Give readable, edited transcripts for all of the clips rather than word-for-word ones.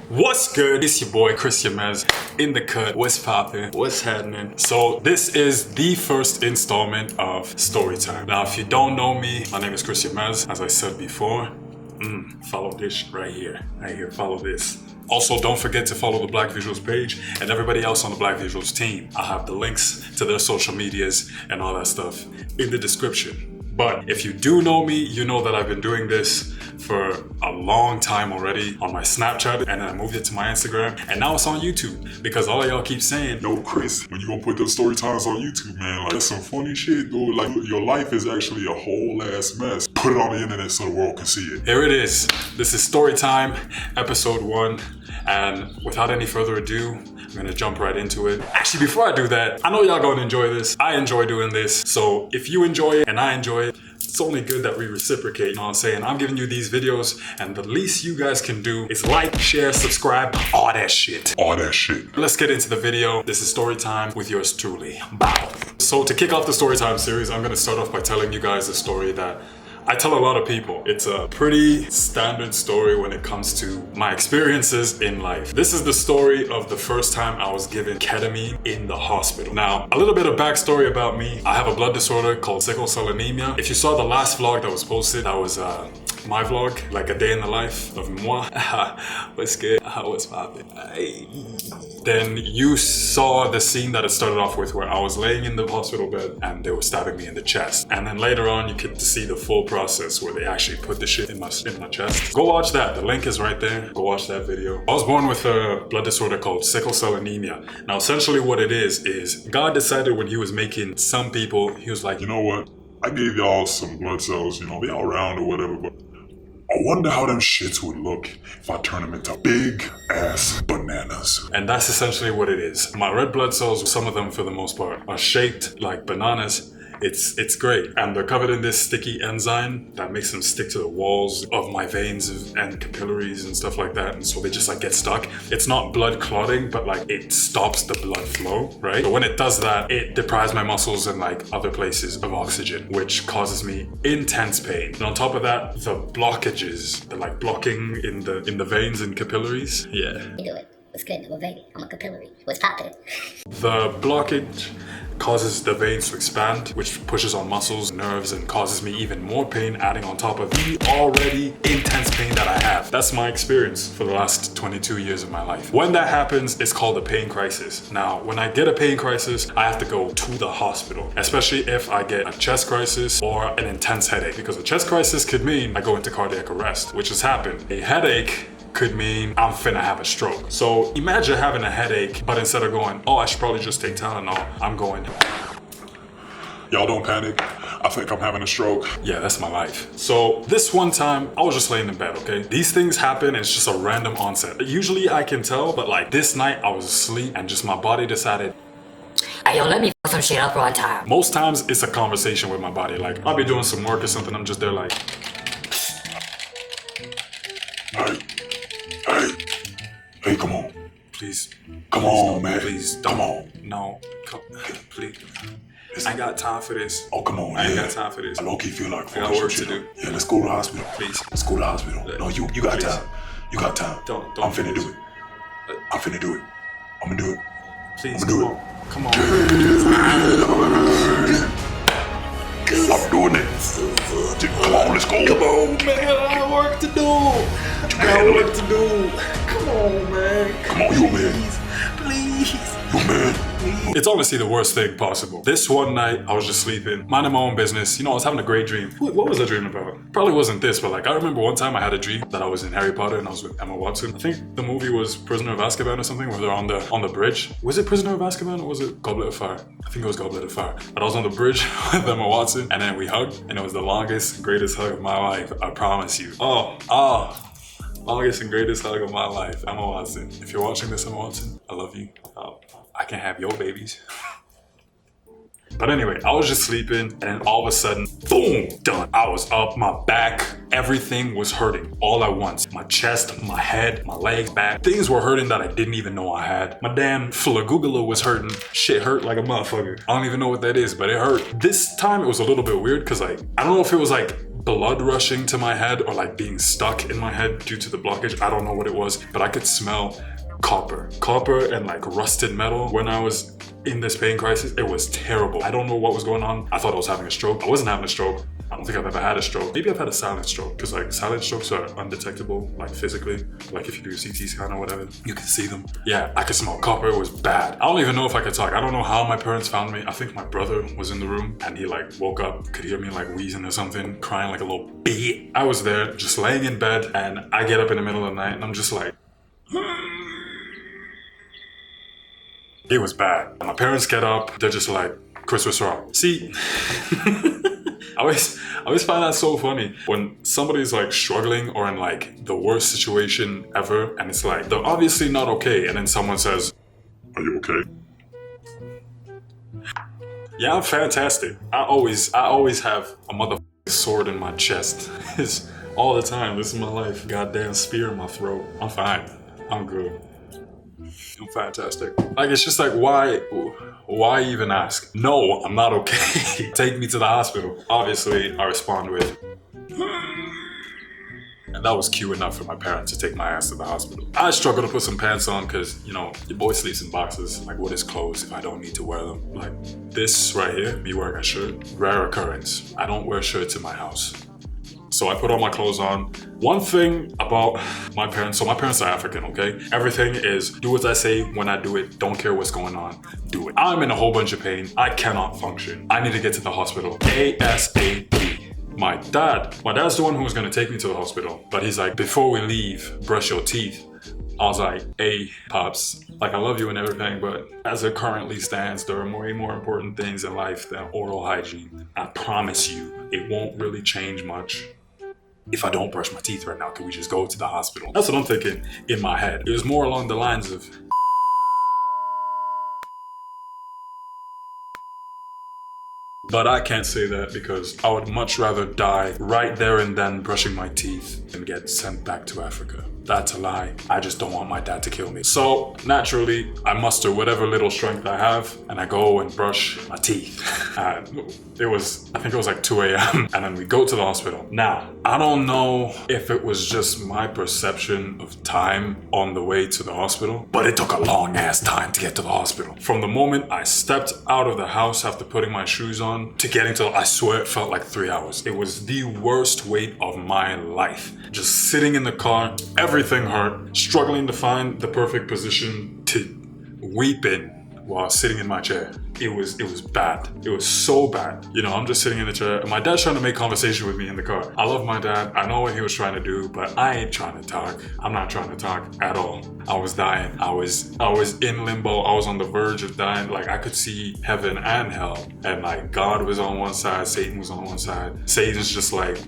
What's good? It's your boy Chris Yamez in the cut. What's poppin'? What's happening? So this is the first installment of Storytime. Now, if you don't know me, my name is Chris Yamez. As I said before, follow this right here. Follow this. Also, don't forget to follow the Black Visuals page and everybody else on the Black Visuals team. I have the links to their social medias and all that stuff in the description. But if you do know me, you know that I've been doing this for a long time already on my Snapchat, and then I moved it to my Instagram, and now it's on YouTube because all of y'all keep saying, "Yo, Chris, when you gonna put those story times on YouTube, man? Like, that's some funny shit, dude. Like, your life is actually a whole ass mess. Put it on the internet so the world can see it." Here it is. This is Storytime, episode 1, and without any further ado, I'm gonna jump right into it. Actually, before I do that, I know y'all gonna enjoy this. I enjoy doing this, so if you enjoy it and I enjoy it, it's only good that we reciprocate, you know what I'm saying? I'm giving you these videos, and the least you guys can do is like, share, subscribe, all that shit. All that shit. Let's get into the video. This is Storytime with yours truly. Bow. So to kick off the Storytime series, I'm gonna start off by telling you guys a story that I tell a lot of people. It's a pretty standard story when it comes to my experiences in life. This is the story of the first time I was given ketamine in the hospital. Now, a little bit of backstory about me. I have a blood disorder called sickle cell anemia. If you saw the last vlog that was posted, that was my vlog, like a day in the life of moi. What's good? What's poppin'? Then you saw the scene that it started off with where I was laying in the hospital bed and they were stabbing me in the chest. And then later on, you could see the full process where they actually put the shit in my chest. Go watch that. The link is right there. Go watch that video. I was born with a blood disorder called sickle cell anemia. Now, essentially what it is God decided when he was making some people, he was like, "You know what? I gave y'all some blood cells, they all round or whatever, but I wonder how them shits would look if I turn them into big ass bananas." And that's essentially what it is. My red blood cells, some of them for the most part, are shaped like bananas. It's great. And they're covered in this sticky enzyme that makes them stick to the walls of my veins and capillaries and stuff like that. And so they just like get stuck. It's not blood clotting, but like it stops the blood flow, right? So when it does that, it deprives my muscles and like other places of oxygen, which causes me intense pain. And on top of that, the blockages, the like blocking in the veins and capillaries. Yeah. You do it. It's good. I'm a Wavey. I'm a capillary. What's poppin'? The blockage causes the veins to expand, which pushes on muscles, nerves, and causes me even more pain, adding on top of the already intense pain that I have. That's my experience for the last 22 years of my life. When that happens, it's called a pain crisis. Now, when I get a pain crisis, I have to go to the hospital, especially if I get a chest crisis or an intense headache, because a chest crisis could mean I go into cardiac arrest, which has happened. A headache could mean I'm finna have a stroke. So imagine having a headache, but instead of going, "Oh, I should probably just take Tylenol," I'm going, "Y'all don't panic. I think I'm having a stroke." Yeah, that's my life. So this one time, I was just laying in bed, okay? These things happen, and it's just a random onset. Usually I can tell, but like this night I was asleep and just my body decided, Hey, yo, let me f some shit up one time. most times it's a conversation with my body. Like I'll be doing some work or something, I'm just there like, Hey, come on. please. Come please, on, no, man. Please, Come on. No, please. I ain't got time for this. Oh, come on. I ain't yeah. got time for this. I low-key feel like I got work to do. Yeah, let's go to the hospital. Please. Let's go to the hospital. No, you got Please. time. You got time. Don't I'm finna do do it. I'm finna do it. I'm gonna do it. Please, I'm gonna do it. Come on. I'm doing it. Come on, let's go. Come on, man. I got work to do. I got work to do. Come on, man. Come on, you a man. Please. You a man. It's honestly the worst thing possible. This one night, I was just sleeping, minding my own business. I was having a great dream. What was I dreaming about? Probably wasn't this, but like I remember one time I had a dream that I was in Harry Potter and I was with Emma Watson. I think the movie was Prisoner of Azkaban or something, where they're on the bridge. Was it Prisoner of Azkaban or was it Goblet of Fire? I think it was Goblet of Fire. But I was on the bridge with Emma Watson and then we hugged and it was the longest, greatest hug of my life. I promise you. Longest and greatest hug of my life. Emma Watson. If you're watching this, Emma Watson, I love you. I can have your babies. But anyway, I was just sleeping and then all of a sudden, boom, done. I was up, my back, everything was hurting all at once. My chest, my head, my legs, back. Things were hurting that I didn't even know I had. My damn flagugula was hurting. Shit hurt like a motherfucker. I don't even know what that is, but it hurt. This time it was a little bit weird because like, I don't know if it was like blood rushing to my head or like being stuck in my head due to the blockage. I don't know what it was, but I could smell copper and like rusted metal when I was in this pain crisis. It was terrible. I don't know what was going on. I thought I was having a stroke. I wasn't having a stroke. I don't think I've ever had a stroke. Maybe I've had a silent stroke, because like silent strokes are undetectable, like physically. Like if you do a CT scan or whatever, you can see them. Yeah, I could smell copper. It was bad. I don't even know if I could talk. I don't know how my parents found me. I think my brother was in the room and he like woke up, could hear me like wheezing or something, crying like a little bitch. I was there just laying in bed and I get up in the middle of the night and I'm just like, it was bad. My parents get up, they're just like, Chris, what's wrong? See, I always find that so funny when somebody's like struggling or in like the worst situation ever, and it's like, they're obviously not okay, and then someone says, Are you okay? yeah, I'm fantastic. I always have a motherfucking sword in my chest. It's all the time. This is my life. Goddamn spear in my throat. I'm fine. I'm good. I'm fantastic. Like, it's just like, why even ask? No, I'm not okay. Take me to the hospital. Obviously, I respond with, and that was cue enough for my parents to take my ass to the hospital. I struggle to put some pants on because, you know, your boy sleeps in boxes. Like, what is clothes if I don't need to wear them? Like, this right here, me wearing a shirt, rare occurrence. I don't wear shirts in my house. So I put all my clothes on. One thing about my parents, so my parents are African, okay? Everything is do as I say when I do it. Don't care what's going on, do it. I'm in a whole bunch of pain. I cannot function. I need to get to the hospital ASAP. My dad's the one who was gonna take me to the hospital, but he's like, before we leave, brush your teeth. I was like, hey, Pops, like I love you and everything, but as it currently stands, there are way more important things in life than oral hygiene. I promise you, it won't really change much if I don't brush my teeth right now. Can we just go to the hospital? That's what I'm thinking in my head. It was more along the lines of, but I can't say that because I would much rather die right there and then brushing my teeth than get sent back to Africa. That's a lie. I just don't want my dad to kill me. So naturally, I muster whatever little strength I have and I go and brush my teeth. I think it was like 2 a.m. and then we go to the hospital. Now, I don't know if it was just my perception of time on the way to the hospital, but it took a long ass time to get to the hospital. From the moment I stepped out of the house after putting my shoes on to getting to, I swear it felt like 3 hours. It was the worst wait of my life. Just sitting in the car, everything hurt, struggling to find the perfect position to weep in while sitting in my chair. It was bad. It was so bad. You know, I'm just sitting in the chair and my dad's trying to make conversation with me in the car. I love my dad. I know what he was trying to do, but I ain't trying to talk. I'm not trying to talk at all. I was dying. I was in limbo. I was on the verge of dying. Like I could see heaven and hell. And like God was on one side, Satan was on one side. Satan's just like,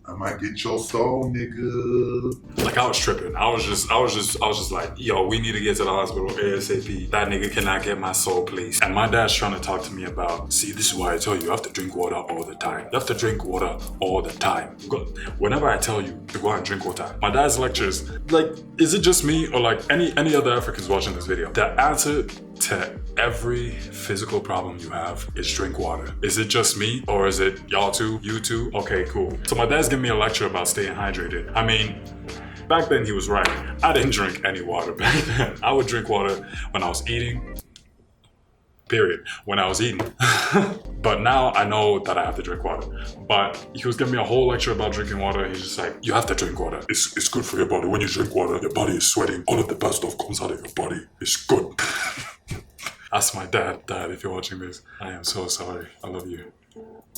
I might get your soul, nigga. like I was tripping. I was just like, yo, we need to get to the hospital ASAP. That nigga cannot get my soul, please. And my dad's trying to talk to me about, see, this is why I tell you, you have to drink water all the time. You have to drink water all the time. Whenever I tell you to go out and drink water, my dad's lectures, like, is it just me or like any other Africans watching this video? The answer to every physical problem you have is drink water. Is it just me or is it y'all too, you too? Okay, cool. So my dad's giving me a lecture about staying hydrated. I mean, back then he was right. I didn't drink any water back then. I would drink water when I was eating, period, when I was eating. But now I know that I have to drink water. But he was giving me a whole lecture about drinking water. He's just like, you have to drink water. It's good for your body. When you drink water, your body is sweating. All of the bad stuff comes out of your body. It's good. Ask my dad, if you're watching this. I am so sorry. I love you.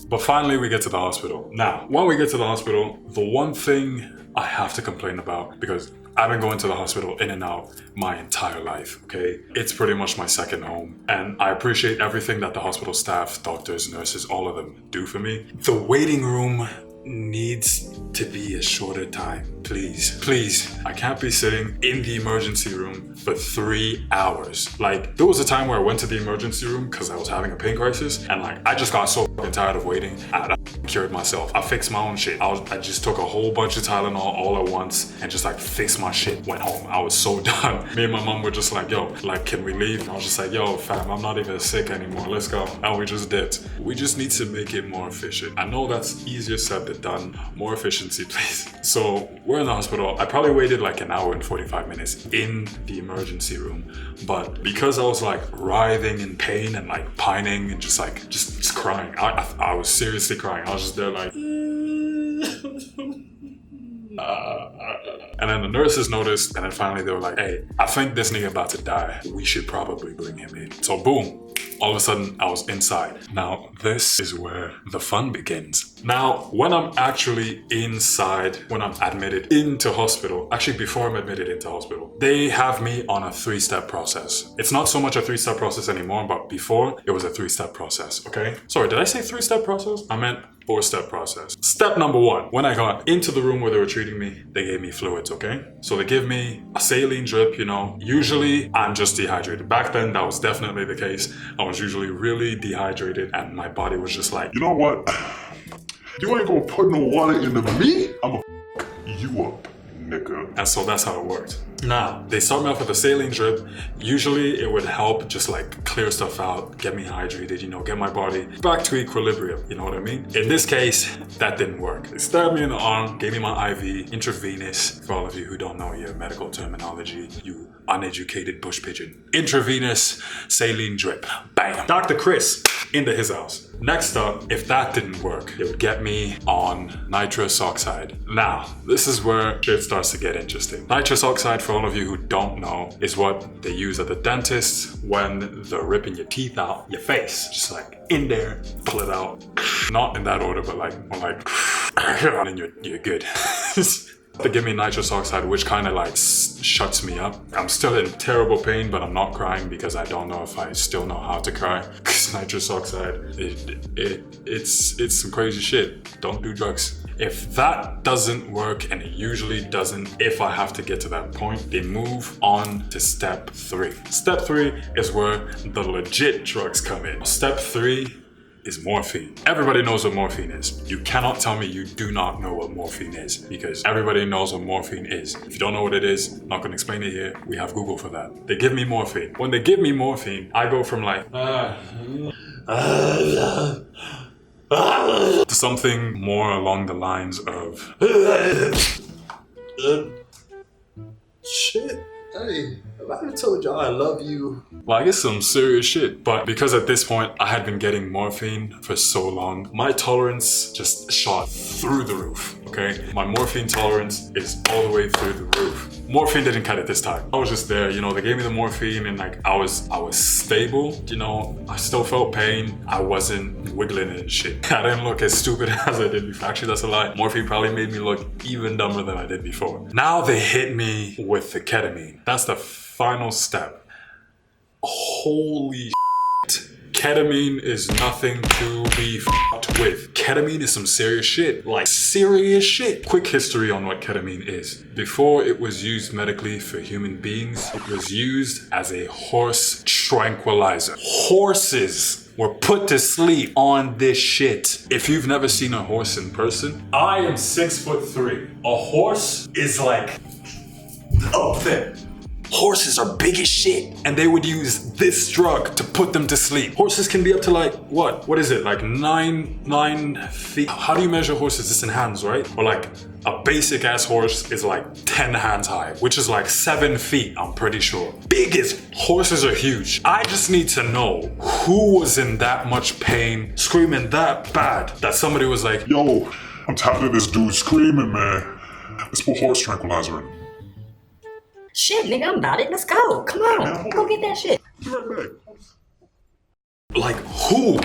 But finally, we get to the hospital. Now, when we get to the hospital, the one thing I have to complain about, because I've been going to the hospital in and out my entire life, okay? It's pretty much my second home. And I appreciate everything that the hospital staff, doctors, nurses, all of them do for me. The waiting room needs to be a shorter time. Please. I can't be sitting in the emergency room for 3 hours. Like, there was a time where I went to the emergency room because I was having a pain crisis, and like, I just got so fucking tired of waiting, and I cured myself. I fixed my own shit. I just took a whole bunch of Tylenol all at once and just like fixed my shit. Went home. I was so done. Me and my mom were just like, yo, like, can we leave? And I was just like, yo, fam, I'm not even sick anymore. Let's go. And we just dipped. We just need to make it more efficient. I know that's easier said than done. More efficiency, please. So we're in the hospital. I probably waited like an hour and 45 minutes in the emergency room. But because I was like writhing in pain and like pining and just crying, I was seriously crying. I was just there like, and then the nurses noticed, and then finally they were like, hey, I think this nigga about to die. We should probably bring him in. So boom, all of a sudden I was inside. Now this is where the fun begins. Now, when I'm actually inside, when I'm admitted into hospital, actually before I'm admitted into hospital, they have me on a 3-step process. It's not so much a 3-step process anymore, but before it was a 3-step process, okay? Sorry, did I say 3-step process? I meant 4-step process. Step number 1, when I got into the room where they were treating me, they gave me fluids, okay? So they give me a saline drip, you know. Usually I'm just dehydrated. Back then, that was definitely the case. I was usually really dehydrated and my body was just like, you know what? You ain't gonna put no water into me? I'ma you up, nigga. And so that's how it worked. Now, they start me off with a saline drip. Usually it would help just like clear stuff out, get me hydrated, you know, get my body back to equilibrium, you know what I mean? In this case, that didn't work. They stabbed me in the arm, gave me my IV, intravenous, for all of you who don't know your medical terminology, you uneducated bush pigeon. Intravenous saline drip, bam. Dr. Chris into his house. Next up, if that didn't work, they would get me on nitrous oxide. Now, this is where shit starts to get interesting. Nitrous oxide, for all of you who don't know, is what they use at the dentist when they're ripping your teeth out, your face, just like in there, pull it out. Not in that order, but like more like, and you're good. They give me nitrous oxide, which kind of like shuts me up. I'm still in terrible pain, but I'm not crying because I don't know if I still know how to cry. Because nitrous oxide, it's some crazy shit. Don't do drugs. If that doesn't work, and it usually doesn't, if I have to get to that point, they move on to step 3. Step 3 is where the legit drugs come in. Step 3 is morphine. Everybody knows what morphine is. You cannot tell me you do not know what morphine is, because everybody knows what morphine is. If you don't know what it is, I'm not gonna explain it here. We have Google for that. They give me morphine. When they give me morphine, I go from like to something more along the lines of shit. Hey, have I ever told y'all I love you? Like, it's some serious shit. But because at this point I had been getting morphine for so long, my tolerance just shot through the roof, okay? My morphine tolerance is all the way through the roof. Morphine didn't cut it this time. I was just there, you know, they gave me the morphine and like I was stable, you know, I still felt pain. I wasn't wiggling and shit. I didn't look as stupid as I did before. Actually, that's a lie. Morphine probably made me look even dumber than I did before. Now they hit me with the ketamine. That's the final step. Holy shit. Ketamine is nothing to be fucked with. Ketamine is some serious shit. Like, serious shit. Quick history on what ketamine is. Before it was used medically for human beings, it was used as a horse tranquilizer. Horses were put to sleep on this shit. If you've never seen a horse in person, I am 6'3". A horse is like up there. Horses are big as shit, and they would use this drug to put them to sleep. Horses can be up to like, what is it? Like 9 feet. How do you measure horses? It's in hands, right? Or like a basic ass horse is like 10 hands high, which is like 7 feet, I'm pretty sure. Biggest. Horses are huge. I just need to know who was in that much pain, screaming that bad, that somebody was like, yo, I'm tired of this dude screaming, man. Let's put horse tranquilizer in. Shit, nigga, I'm about it. Let's go. Come on. Go get that shit. Be right back. like who?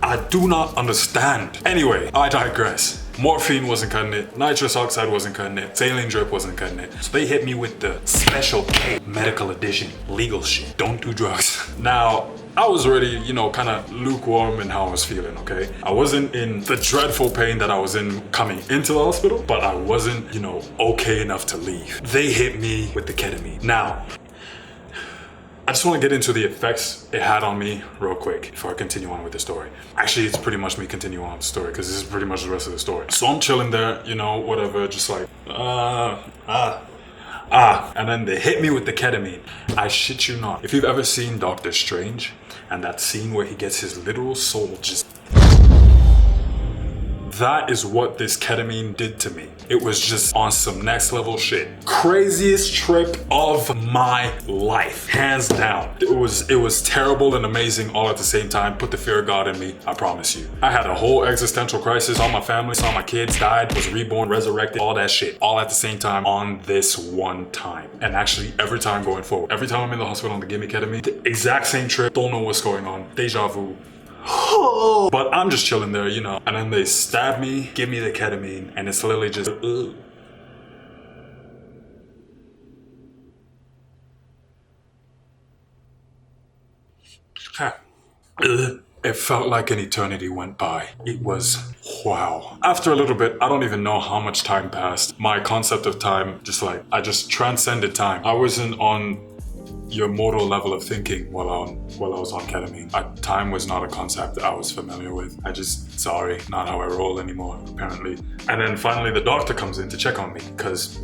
I do not understand. Anyway, I digress. Morphine wasn't cutting it, nitrous oxide wasn't cutting it, saline drip wasn't cutting it. So they hit me with the special K, medical edition, legal shit. Don't do drugs. Now, I was already, you know, kind of lukewarm in how I was feeling, okay? I wasn't in the dreadful pain that I was in coming into the hospital, but I wasn't, you know, okay enough to leave. They hit me with the ketamine. Now, I just want to get into the effects it had on me real quick before I continue on with the story. Actually, it's pretty much me continuing on with the story because this is pretty much the rest of the story. So I'm chilling there, you know, whatever, just like, and then they hit me with the ketamine. I shit you not. If you've ever seen Doctor Strange and that scene where he gets his literal soul just... That is what this ketamine did to me. It was just on some next level shit. Craziest trip of my life, hands down. It was terrible and amazing all at the same time. Put the fear of God in me, I promise you. I had a whole existential crisis. All my family, saw my kids died, was reborn, resurrected, all that shit, all at the same time on this one time. And actually every time going forward, every time I'm in the hospital and they give me ketamine, the exact same trip, don't know what's going on, deja vu. But I'm just chilling there, you know, and then they stab me, give me the ketamine, and it's literally just It felt like an eternity went by. It was wow. After a little bit, I don't even know how much time passed. My concept of time, I just transcended time. I wasn't on your mortal level of thinking while I was on ketamine. Time was not a concept that I was familiar with. Sorry, not how I roll anymore, apparently. And then finally the doctor comes in to check on me because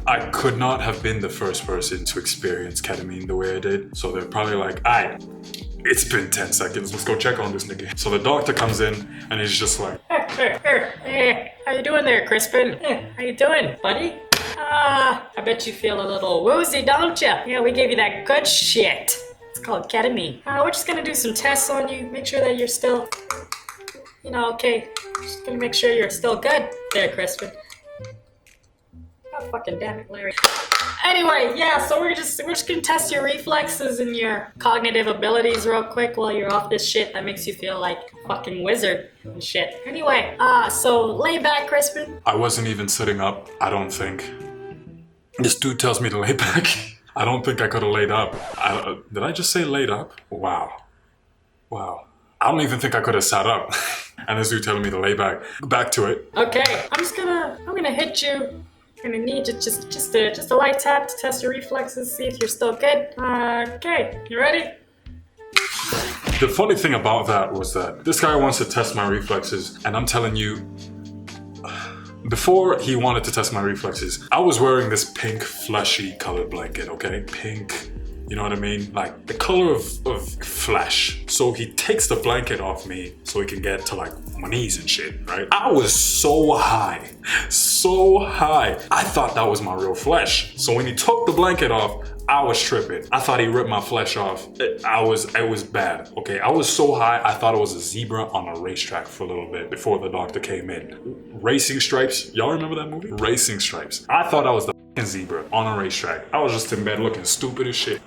I could not have been the first person to experience ketamine the way I did. So they're probably like, aight, it's been 10 seconds, let's go check on this nigga. So the doctor comes in and he's just like, Hey, how you doing there, Crispin? How you doing, buddy? I bet you feel a little woozy, don't ya? Yeah, we gave you that good shit. It's called ketamine. We're just gonna do some tests on you, make sure that you're still, you know, okay. Just gonna make sure you're still good there, Crispin. Oh, fucking damn it, Larry. Anyway, yeah, so we're just gonna test your reflexes and your cognitive abilities real quick while you're off this shit that makes you feel like a fucking wizard and shit. Anyway, so lay back, Crispin. I wasn't even sitting up, I don't think. This dude tells me to lay back. I don't think I could have laid up. Did I just say laid up? Wow. I don't even think I could have sat up. And this dude telling me to lay back. Back to it. Okay, I'm gonna hit you. I'm gonna need just a light tap to test your reflexes, see if you're still good. Okay, you ready? The funny thing about that was that this guy wants to test my reflexes, and I'm telling you, before he wanted to test my reflexes, I was wearing this pink fleshy colored blanket, okay? Pink, you know what I mean? Like the color of flesh. So he takes the blanket off me so he can get to like my knees and shit, right? I was so high. I thought that was my real flesh. So when he took the blanket off, I was tripping. I thought he ripped my flesh off. It was bad, okay? I was so high, I thought it was a zebra on a racetrack for a little bit before the doctor came in. Racing Stripes, y'all remember that movie? Racing Stripes. I thought I was the fucking zebra on a racetrack. I was just in bed looking stupid as shit.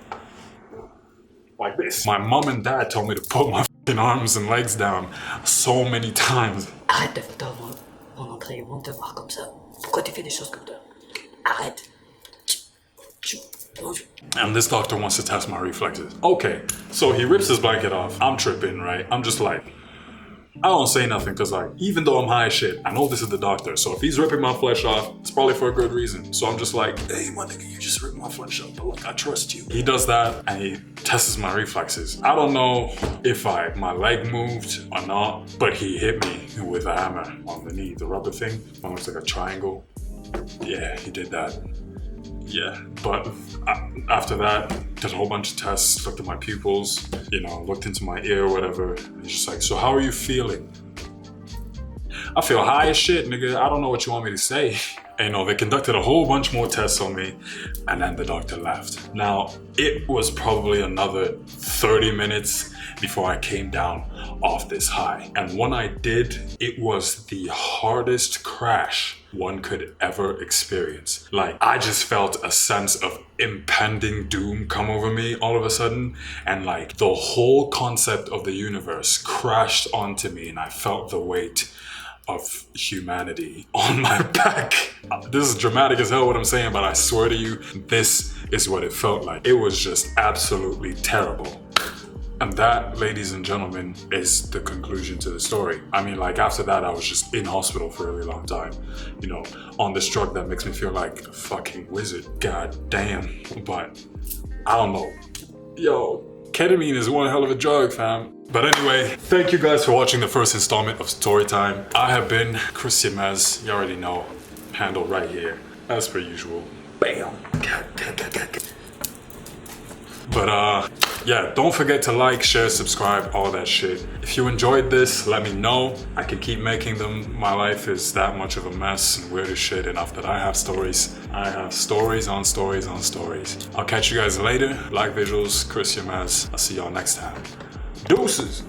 Like this. My mom and dad told me to put my fucking arms and legs down so many times. Arrête de faire mon entrée, on te voir comme ça. Pourquoi tu fais des choses comme ça? Arrête. And this doctor wants to test my reflexes. Okay, so he rips his blanket off. I'm tripping, right? I'm just like, I don't say nothing because like, even though I'm high as shit, I know this is the doctor. So if he's ripping my flesh off, it's probably for a good reason. So I'm just like, hey, my nigga, you just ripped my flesh off, but look, I trust you. He does that and he tests my reflexes. I don't know if my leg moved or not, but he hit me with a hammer on the knee, the rubber thing. It looks like a triangle. Yeah, he did that. Yeah, but after that, did a whole bunch of tests, looked at my pupils, you know, looked into my ear, whatever. He's just like, so how are you feeling? I feel high as shit, nigga. I don't know what you want me to say. And, you know, they conducted a whole bunch more tests on me, and then the doctor left. Now, it was probably another 30 minutes before I came down off this high. And when I did, it was the hardest crash one could ever experience. Like, I just felt a sense of impending doom come over me all of a sudden, and like the whole concept of the universe crashed onto me, and I felt the weight of humanity on my back. This is dramatic as hell what I'm saying, but I swear to you, this is what it felt like. It was just absolutely terrible. And that, ladies and gentlemen, is the conclusion to the story. I mean, like, after that, I was just in hospital for a really long time, you know, on this drug that makes me feel like a fucking wizard. God damn. But I don't know. Yo, ketamine is one hell of a drug, fam. But anyway, thank you guys for watching the first installment of Storytime. I have been Chris Yamez. You already know, handle right here, as per usual. Bam. But yeah, don't forget to like, share, subscribe, all that shit. If you enjoyed this, let me know. I can keep making them. My life is that much of a mess and weird as shit enough that I have stories. I have stories on stories on stories. I'll catch you guys later. Like visuals, Chris Yamez. I'll see y'all next time. Deuces!